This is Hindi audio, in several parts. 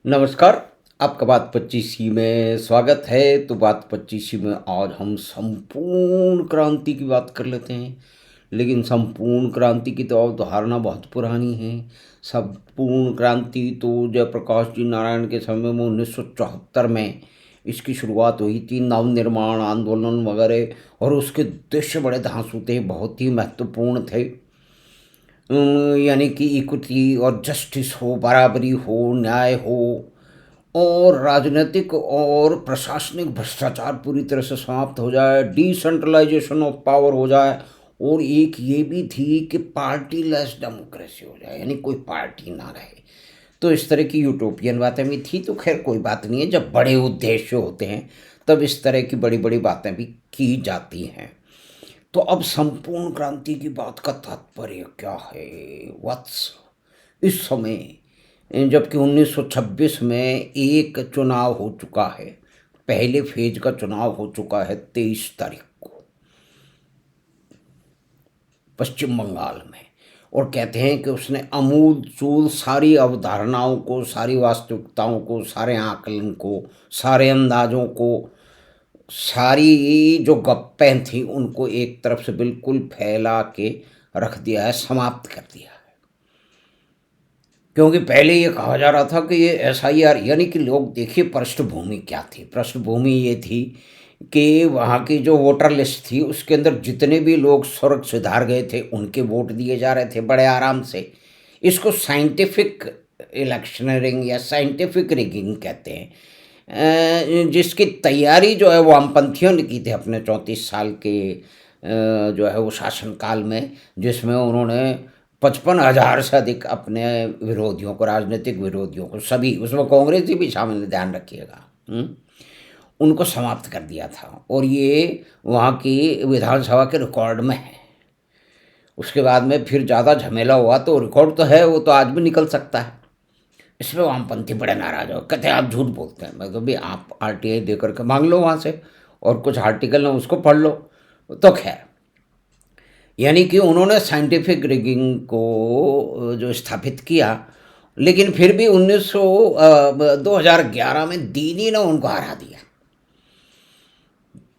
नमस्कार, आपका बात 25 में स्वागत है। तो बात 25 में आज हम संपूर्ण क्रांति की बात कर लेते हैं। लेकिन संपूर्ण क्रांति की तो अवधारणा बहुत पुरानी है। संपूर्ण क्रांति तो जयप्रकाश जी नारायण के समय में 1974 में इसकी शुरुआत हुई थी। नवनिर्माण आंदोलन वगैरह, और उसके उद्देश्य बड़े धांसू थे, बहुत ही महत्वपूर्ण थे। यानी कि इक्विटी और जस्टिस हो, बराबरी हो, न्याय हो, और राजनीतिक और प्रशासनिक भ्रष्टाचार पूरी तरह से समाप्त हो जाए, डिसेंट्रलाइजेशन ऑफ पावर हो जाए, और एक ये भी थी कि पार्टी लेस डेमोक्रेसी हो जाए, यानी कोई पार्टी ना रहे। तो इस तरह की यूटोपियन बातें भी थी। तो खैर कोई बात नहीं है, जब बड़े उद्देश्य होते हैं तब इस तरह की बड़ी बड़ी बातें भी की जाती हैं। तो अब संपूर्ण क्रांति की बात का तात्पर्य क्या है वत्स? इस समय, जबकि 1926 में एक चुनाव हो चुका है, पहले फेज का चुनाव हो चुका है 23 तारीख को पश्चिम बंगाल में, और कहते हैं कि उसने अमूल चूल सारी अवधारणाओं को, सारी वास्तविकताओं को, सारे आकलन को, सारे अंदाजों को, सारी जो गप्पें थी उनको एक तरफ से बिल्कुल फैला के रख दिया है, समाप्त कर दिया है। क्योंकि पहले ये कहा जा रहा था कि ये एसआईआर, यानी कि लोग देखिए पृष्ठभूमि क्या थी। पृष्ठभूमि ये थी कि वहाँ की जो वोटर लिस्ट थी उसके अंदर जितने भी लोग स्वर्ग सुधार गए थे उनके वोट दिए जा रहे थे बड़े आराम से। इसको साइंटिफिक इलेक्शनरिंग या साइंटिफिक रिगिंग कहते हैं। जिसकी तैयारी जो है वो वामपंथियों ने की थी अपने 34 साल के जो है वो शासनकाल में, जिसमें उन्होंने 55,000 से अधिक अपने विरोधियों को, राजनीतिक विरोधियों को, सभी, उसमें कांग्रेसी भी शामिल है, ध्यान रखिएगा, उनको समाप्त कर दिया था। और ये वहाँ की विधानसभा के रिकॉर्ड में है। उसके बाद में फिर ज़्यादा झमेला हुआ तो रिकॉर्ड तो है, वो तो आज भी निकल सकता है। इसमें वामपंथी बड़े नाराज हो, कहते हैं आप झूठ बोलते हैं। मैं तो भी आप आरटीआई दे करके मांग लो वहाँ से, और कुछ आर्टिकल है उसको पढ़ लो। तो खैर, यानी कि उन्होंने साइंटिफिक रिगिंग को जो स्थापित किया, लेकिन फिर भी 2011 में दीदी ने उनको हरा दिया।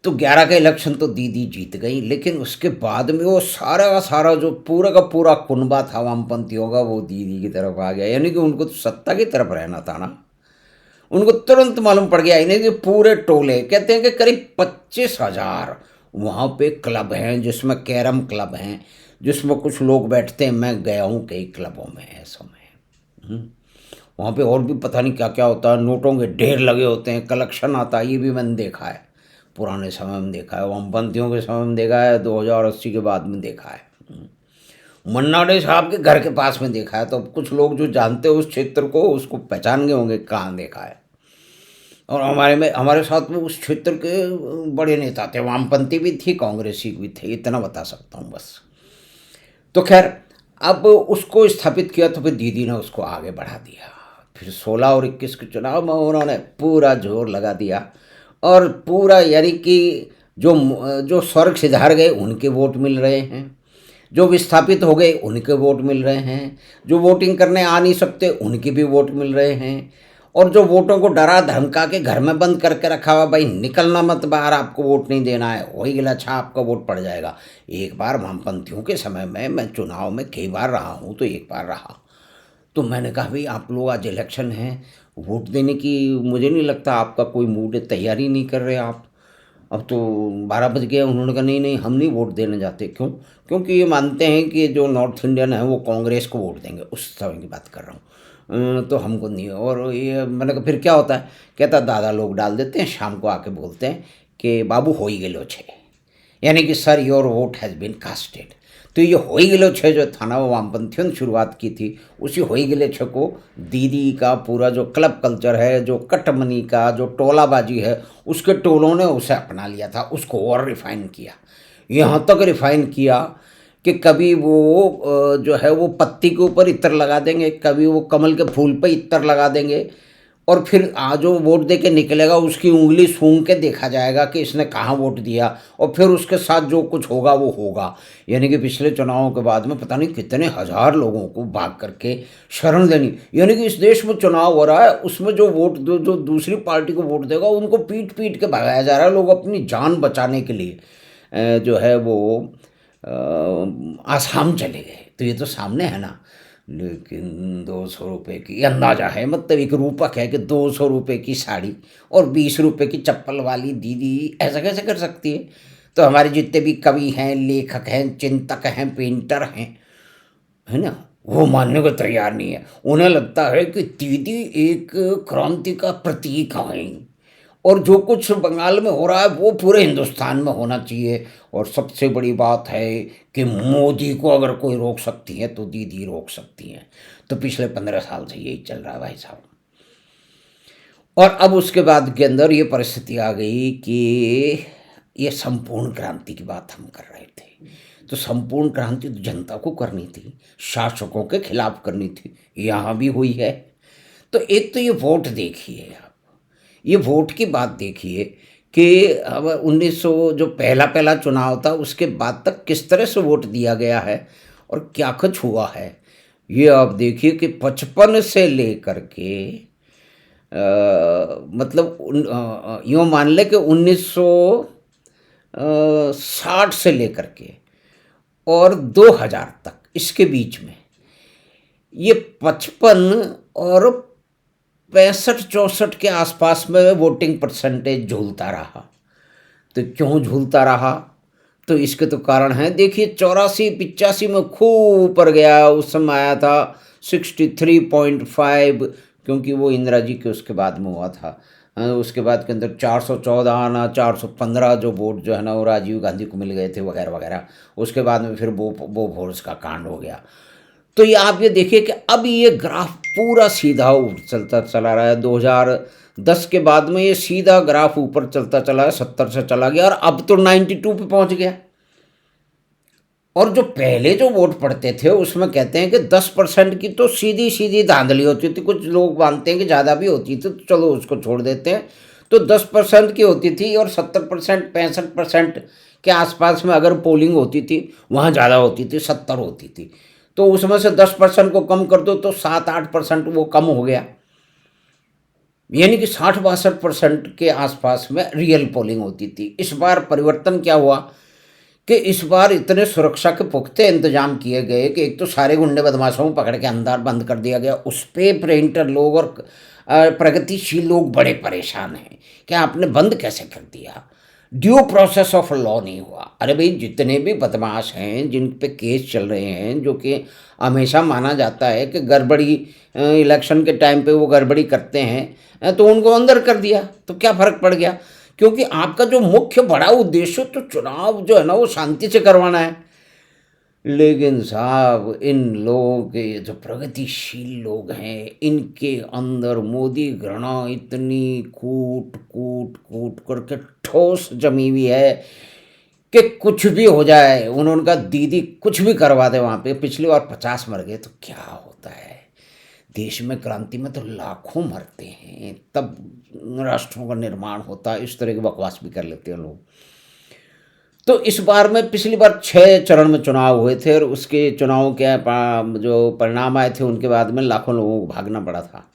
तो 11 का इलेक्शन तो दीदी जीत गई, लेकिन उसके बाद में वो सारा का सारा जो पूरा का पूरा कुनबा था वामपंथियों का, वो दीदी की तरफ आ गया। यानी कि उनको तो सत्ता की तरफ रहना था ना। उनको तुरंत मालूम पड़ गया, इन्हें कि पूरे टोले, कहते हैं कि करीब 25,000 वहाँ पे क्लब हैं, जिसमें कैरम क्लब हैं, जिसमें कुछ लोग बैठते हैं। मैं गया हूँ कई क्लबों में ऐसा में। वहाँ पे और भी पता नहीं क्या क्या होता है, नोटों के ढेर लगे होते हैं, कलेक्शन आता है, ये भी मैंने देखा है। पुराने समय में देखा है, वामपंथियों के समय में देखा है, 2080 के बाद में देखा है। मन्ना डे साहब के घर के पास में देखा है। तो कुछ लोग जो जानते हो उस क्षेत्र को, उसको पहचान गए होंगे कहाँ देखा है। और हमारे साथ में उस क्षेत्र के बड़े नेता थे, वामपंथी भी थी, कांग्रेसी भी थे, इतना बता सकता हूँ बस। तो खैर, अब उसको स्थापित किया तो फिर दीदी ने उसको आगे बढ़ा दिया। फिर 16 और 21 के चुनाव में उन्होंने पूरा जोर लगा दिया, और पूरा, यानी कि जो जो स्वर्ग सिधार गए उनके वोट मिल रहे हैं, जो विस्थापित हो गए उनके वोट मिल रहे हैं, जो वोटिंग करने आ नहीं सकते उनके भी वोट मिल रहे हैं, और जो वोटों को डरा धमका के घर में बंद करके रखा हुआ, भाई निकलना मत बाहर, आपको वोट नहीं देना है, वही गिला, अच्छा आपका वोट पड़ जाएगा। एक बार वामपंथियों के समय में मैं चुनाव में कई बार रहा हूँ, तो एक बार रहा, तो मैंने कहा भाई आप लोग आज इलेक्शन है, वोट देने की मुझे नहीं लगता आपका कोई मूड है, तैयारी नहीं कर रहे आप। अब तो 12 बज गए। उन्होंने कहा नहीं नहीं, हम नहीं वोट देने जाते। क्यों? क्योंकि ये मानते हैं कि जो नॉर्थ इंडियन है वो कांग्रेस को वोट देंगे। उस समय की बात कर रहा हूँ। तो हमको नहीं। और ये मैंने कहा फिर क्या होता है? कहता दादा लोग डाल देते हैं, शाम को आके बोलते हैं कि बाबू हो ही गेलो छे, यानी कि sir your vote has been casted. तो ये हो ही गिलो छे जो था ना, वो वामपंथियों ने शुरुआत की थी, उसी हो ही गिले छे को दीदी का पूरा जो क्लब कल्चर है, जो कटमनी का जो टोलाबाजी है, उसके टोलों ने उसे अपना लिया था, उसको और रिफाइन किया। यहाँ तक रिफाइन किया कि कभी वो जो है वो पत्ती के ऊपर इत्र लगा देंगे, कभी वो कमल के फूल पे इत्र लगा देंगे, और फिर जो वोट दे के निकलेगा उसकी उंगली सूंघ के देखा जाएगा कि इसने कहाँ वोट दिया, और फिर उसके साथ जो कुछ होगा वो होगा। यानी कि पिछले चुनावों के बाद में पता नहीं कितने हजार लोगों को भाग करके शरण लेनी, यानी कि इस देश में चुनाव हो रहा है, उसमें जो वोट जो दूसरी पार्टी को वोट देगा उनको पीट पीट के भगाया जा रहा है। लोग अपनी जान बचाने के लिए जो है वो आसाम चले गए। तो ये तो सामने है ना। लेकिन 200 रुपये की अंदाजा है, मतलब एक रूपक है कि 200 रुपये की साड़ी और 20 रुपये की चप्पल वाली दीदी ऐसा कैसे कर सकती है। तो हमारे जितने भी कवि हैं, लेखक हैं, चिंतक हैं, पेंटर हैं, है ना, वो मानने को तैयार नहीं है। उन्हें लगता है कि दीदी एक क्रांति का प्रतीक है, और जो कुछ बंगाल में हो रहा है वो पूरे हिंदुस्तान में होना चाहिए। और सबसे बड़ी बात है कि मोदी को अगर कोई रोक सकती है तो दीदी रोक सकती हैं। तो पिछले 15 साल से यही चल रहा है भाई साहब। और अब उसके बाद के अंदर ये परिस्थिति आ गई कि ये संपूर्ण क्रांति की बात हम कर रहे थे। तो संपूर्ण क्रांति तो जनता को करनी थी, शासकों के खिलाफ करनी थी, यहाँ भी हुई है। तो एक तो ये वोट देखिए आप, ये वोट की बात देखिए कि अब 1900 जो पहला पहला चुनाव था उसके बाद तक किस तरह से वोट दिया गया है और क्या कुछ हुआ है। ये आप देखिए कि 55 से लेकर के मतलब यूँ मान ले कि 1960 से लेकर के और 2000 तक, इसके बीच में ये 55 और 65-64 के आसपास में वोटिंग परसेंटेज झूलता रहा। तो क्यों झूलता रहा, तो इसके तो कारण हैं। देखिए 84-85 में खूब ऊपर गया, उस समय आया था 63.5, क्योंकि वो इंदिरा जी के उसके बाद में हुआ था। उसके बाद के अंदर 414 आना, 415 जो वोट जो है ना वो राजीव गांधी को मिल गए थे वगैरह वगैरह। उसके बाद में फिर वो फोर्स का कांड हो गया। तो ये आप ये देखिए कि अब ये ग्राफ पूरा सीधा ऊपर चलता चला रहा है। 2010 के बाद में ये सीधा ग्राफ ऊपर चलता चला है, 70 से चला गया और अब तो 92 पे पहुंच गया। और जो पहले जो वोट पड़ते थे उसमें कहते हैं कि 10% की तो सीधी सीधी धांधली होती थी। कुछ लोग मानते हैं कि ज़्यादा भी होती थी, तो चलो उसको छोड़ देते हैं। तो 10% की होती थी और 70% 65% के आसपास में अगर पोलिंग होती थी वहाँ ज़्यादा होती थी, 70 होती थी। तो उसमें से 10% को कम कर दो तो 7-8% वो कम हो गया, यानी कि 60-62% के आसपास में रियल पोलिंग होती थी। इस बार परिवर्तन क्या हुआ कि इस बार इतने सुरक्षा के पुख्ते इंतजाम किए गए कि एक तो सारे गुंडे बदमाशों को पकड़ के अंदर बंद कर दिया गया। उस पर प्रिंटर लोग और प्रगतिशील लोग बड़े परेशान हैं कि आपने बंद कैसे कर दिया, ड्यू प्रोसेस ऑफ लॉ नहीं हुआ। अरे भाई जितने भी बदमाश हैं जिन पे केस चल रहे हैं, जो कि हमेशा माना जाता है कि गड़बड़ी इलेक्शन के टाइम पे वो गड़बड़ी करते हैं, तो उनको अंदर कर दिया तो क्या फ़र्क पड़ गया, क्योंकि आपका जो मुख्य बड़ा उद्देश्य तो चुनाव जो है ना वो शांति से करवाना है। लेकिन साहब इन लोगों के जो प्रगतिशील लोग हैं इनके अंदर मोदी घृणा इतनी कूट कूट कूट करके ठोस जमी हुई है कि कुछ भी हो जाए। उन्होंने कहा दीदी कुछ भी करवा दे वहाँ पे। पिछली बार 50 मर गए तो क्या होता है, देश में क्रांति में तो लाखों मरते हैं, तब राष्ट्रों का निर्माण होता है। इस तरह की बकवास भी कर लेते हैं लोग। तो इस बार में पिछली बार 6 चरण में चुनाव हुए थे और उसके चुनावों के जो परिणाम आए थे उनके बाद में लाखों लोगों को भागना पड़ा था,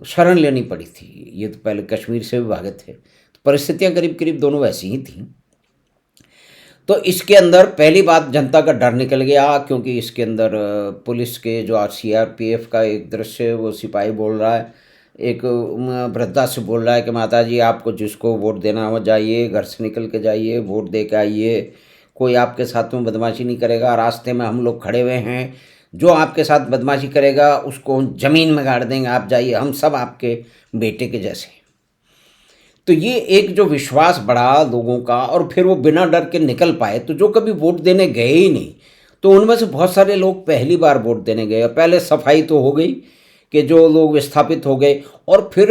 शरण लेनी पड़ी थी। ये तो पहले कश्मीर से भी भागे थे। तो परिस्थितियाँ करीब करीब दोनों वैसी ही थी। तो इसके अंदर पहली बात जनता का डर निकल गया, क्योंकि इसके अंदर पुलिस के जो CRPF का एक दृश्य, वो सिपाही बोल रहा है, एक वृद्धा से बोल रहा है कि माता जी आपको जिसको वोट देना हो जाइए, घर से निकल के जाइए, वोट दे के आइए, कोई आपके साथ में बदमाशी नहीं करेगा, रास्ते में हम लोग खड़े हुए हैं, जो आपके साथ बदमाशी करेगा उसको ज़मीन में गाड़ देंगे, आप जाइए, हम सब आपके बेटे के जैसे। तो ये एक जो विश्वास बढ़ा लोगों का, और फिर वो बिना डर के निकल पाए। तो जो कभी वोट देने गए ही नहीं, तो उनमें से बहुत सारे लोग पहली बार वोट देने गए। पहले सफाई तो हो गई कि जो लोग विस्थापित हो गए, और फिर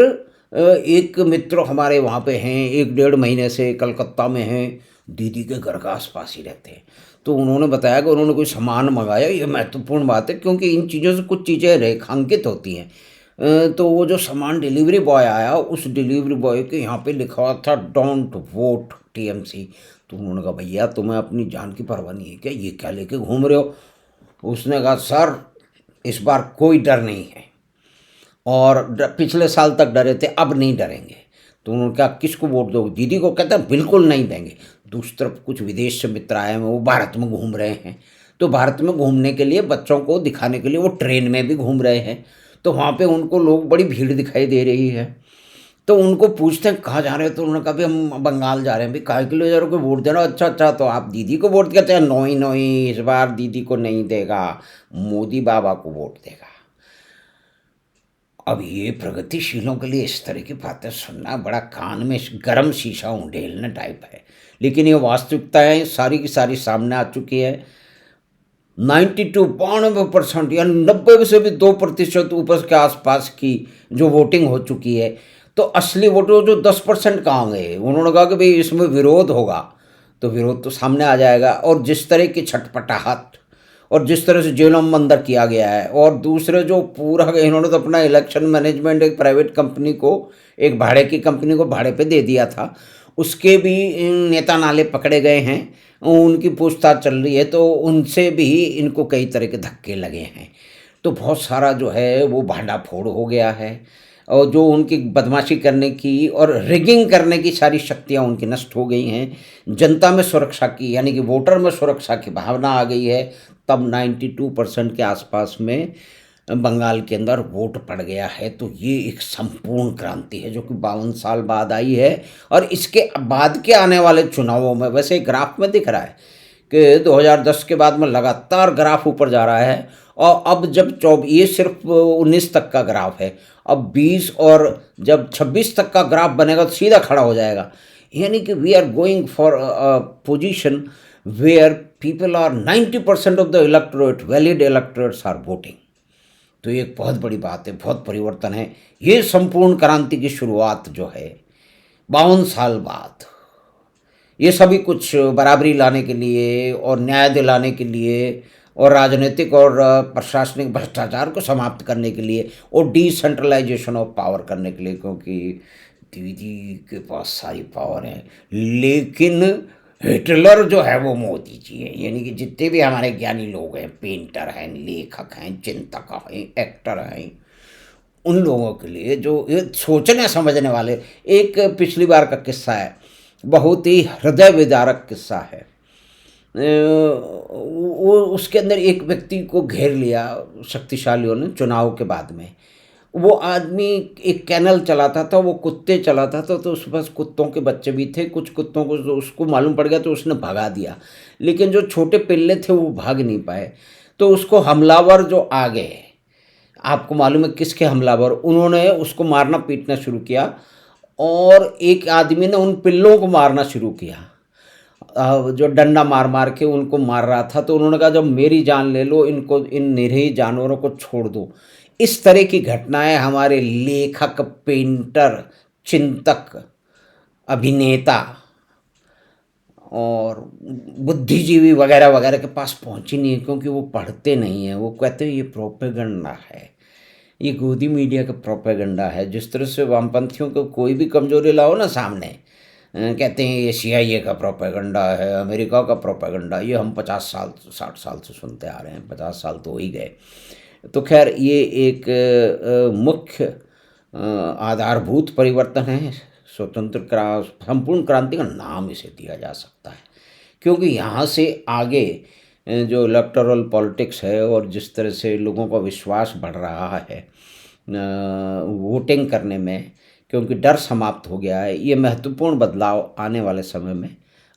एक मित्र हमारे वहाँ पे हैं, 1-1.5 महीने से कलकत्ता में हैं, दीदी के घर का आसपास ही रहते हैं। तो उन्होंने बताया कि उन्होंने कोई सामान मंगाया। ये महत्वपूर्ण बात है, क्योंकि इन चीज़ों से कुछ चीज़ें रेखांकित होती हैं। तो वो जो सामान डिलीवरी बॉय आया, उस डिलीवरी बॉय के यहाँ पे लिखा हुआ था डोंट वोट टीएमसी। तो उन्होंने कहा भैया तुम्हें अपनी जान की परवाह नहीं है क्या, ये क्या लेके घूम रहे हो? उसने कहा सर इस बार कोई डर नहीं है, और पिछले साल तक डरे थे अब नहीं डरेंगे। तो उन्होंने कहा किसको वोट दोगे, दीदी को? कहता है बिल्कुल नहीं देंगे। दूसरी तरफ कुछ विदेश से मित्र आए हैं, वो भारत में घूम रहे हैं, तो भारत में घूमने के लिए बच्चों को दिखाने के लिए वो ट्रेन में भी घूम रहे हैं, तो वहाँ पे उनको लोग बड़ी भीड़ दिखाई दे रही है। तो उनको पूछते हैं कहाँ जा रहे हो, तो उन्होंने कहा भी हम बंगाल जा रहे हैं। भी काहे के लिए जा रहे हो, वोट देना? अच्छा अच्छा, तो आप दीदी को वोट देते हैं? नोई नोई, इस बार दीदी को नहीं देगा, मोदी बाबा को वोट देगा। अब ये प्रगतिशीलों के लिए इस तरह की बातें सुनना बड़ा कान में गर्म शीशा उंडेलने टाइप है, लेकिन ये वास्तविकताएं सारी की सारी सामने आ चुकी है। 92-92% या 90 से भी 2% ऊपर के आसपास की जो वोटिंग हो चुकी है। तो असली वोटर जो 10% कहाँ गए? उन्होंने कहा कि भाई इसमें विरोध होगा, तो विरोध तो सामने आ जाएगा। और जिस तरह की छटपटाहट और जिस तरह से जेलों में अंदर किया गया है, और दूसरे जो पूरा इन्होंने तो अपना इलेक्शन मैनेजमेंट एक प्राइवेट कंपनी को, एक भाड़े की कंपनी को भाड़े पे दे दिया था, उसके भी नेता नाले पकड़े गए हैं, उनकी पूछताछ चल रही है, तो उनसे भी इनको कई तरह के धक्के लगे हैं। तो बहुत सारा जो है वो भांडाफोड़ हो गया है, और जो उनकी बदमाशी करने की और रिगिंग करने की सारी शक्तियां उनकी नष्ट हो गई हैं। जनता में सुरक्षा की, यानी कि वोटर में सुरक्षा की भावना आ गई है। तब 92% के आसपास में बंगाल के अंदर वोट पड़ गया है। तो ये एक संपूर्ण क्रांति है जो कि 52 साल बाद आई है। और इसके बाद के आने वाले चुनावों में, वैसे ग्राफ में दिख रहा है कि 2010 के बाद में लगातार ग्राफ ऊपर जा रहा है, और अब जब 24, ये सिर्फ 19 तक का ग्राफ है, अब 20 और जब 26 तक का ग्राफ बनेगा तो सीधा खड़ा हो जाएगा। यानी कि we are going for position where people are 90% of the electorate, valid electorates are voting. तो ये एक बहुत बड़ी बात है, बहुत परिवर्तन है। ये संपूर्ण क्रांति की शुरुआत जो है 52 साल बाद, ये सभी कुछ बराबरी लाने के लिए और न्याय दिलाने के लिए और राजनीतिक और प्रशासनिक भ्रष्टाचार को समाप्त करने के लिए और डिसेंट्रलाइजेशन ऑफ पावर करने के लिए, क्योंकि दीदी के पास सारी पावर है। लेकिन हिटलर जो है वो मोदी जी है। यानी कि जितने भी हमारे ज्ञानी लोग हैं, पेंटर हैं, लेखक हैं, चिंतक हैं, एक्टर हैं, उन लोगों के लिए जो ये सोचने समझने वाले, एक पिछली बार का किस्सा है, बहुत ही हृदय विदारक किस्सा है। वो उसके अंदर एक व्यक्ति को घेर लिया शक्तिशालियों ने चुनाव के बाद में। वो आदमी एक कैनल चलाता था, वो कुत्ते चलाता था, तो उसके पास कुत्तों के बच्चे भी थे। कुछ कुत्तों को जो उसको मालूम पड़ गया तो उसने भगा दिया, लेकिन जो छोटे पिल्ले थे वो भाग नहीं पाए। तो उसको हमलावर जो आ गए, आपको मालूम है किसके हमलावर, उन्होंने उसको मारना पीटना शुरू किया, और एक आदमी ने उन पिल्लों को मारना शुरू किया, जो डंडा मार मार के उनको मार रहा था। तो उन्होंने कहा जब मेरी जान ले लो, इनको, इन निरीह जानवरों को छोड़ दो। इस तरह की घटनाएं हमारे लेखक, पेंटर, चिंतक, अभिनेता और बुद्धिजीवी वगैरह वगैरह के पास पहुंची नहीं है, क्योंकि वो पढ़ते नहीं हैं। वो कहते हैं ये प्रोपेगंडा है, ये गोदी मीडिया का प्रोपेगंडा है। जिस तरह से वामपंथियों को कोई भी कमजोरी लाओ ना सामने, कहते हैं ये सीआईए का प्रोपेगंडा है, अमेरिका का प्रोपेगंडा। ये हम 50 साल 60 साल से सुनते आ रहे हैं, 50 साल तो हो ही गए। तो खैर ये एक मुख्य आधारभूत परिवर्तन है। संपूर्ण क्रांति का नाम इसे दिया जा सकता है, क्योंकि यहाँ से आगे जो इलेक्टोरल पॉलिटिक्स है और जिस तरह से लोगों का विश्वास बढ़ रहा है वोटिंग करने में, क्योंकि डर समाप्त हो गया है, ये महत्वपूर्ण बदलाव आने वाले समय में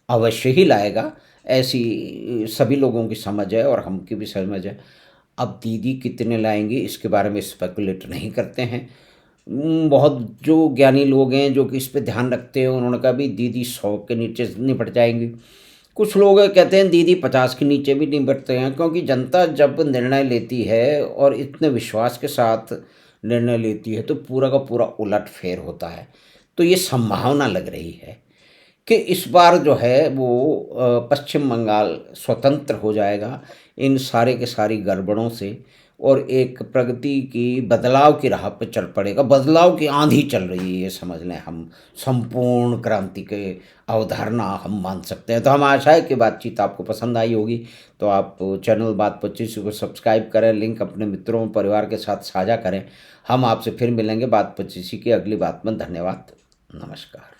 अवश्य ही लाएगा। ऐसी सभी लोगों की समझ है और हमकी भी समझ है। अब दीदी कितने लाएंगी इसके बारे में स्पेकुलेट नहीं करते हैं। बहुत जो ज्ञानी लोग हैं जो कि इस पे ध्यान रखते हैं, उन्होंने कहा भी दीदी 100 के नीचे निपट जाएंगी। कुछ लोग कहते हैं दीदी 50 के नीचे भी निपटते हैं, क्योंकि जनता जब निर्णय लेती है और इतने विश्वास के साथ निर्णय लेती है तो पूरा का पूरा उलट फेर होता है। तो ये संभावना लग रही है कि इस बार जो है वो पश्चिम बंगाल स्वतंत्र हो जाएगा इन सारे के सारी गड़बड़ों से, और एक प्रगति की बदलाव की राह पे चल पड़ेगा। बदलाव की आंधी चल रही है, ये समझ लें हम। संपूर्ण क्रांति के अवधारणा हम मान सकते हैं। तो हम आशा है कि बातचीत आपको पसंद आई होगी। तो आप चैनल बात 25 को सब्सक्राइब करें, लिंक अपने मित्रों परिवार के साथ साझा करें। हम आपसे फिर मिलेंगे बात 25 की अगली बात में। धन्यवाद, नमस्कार।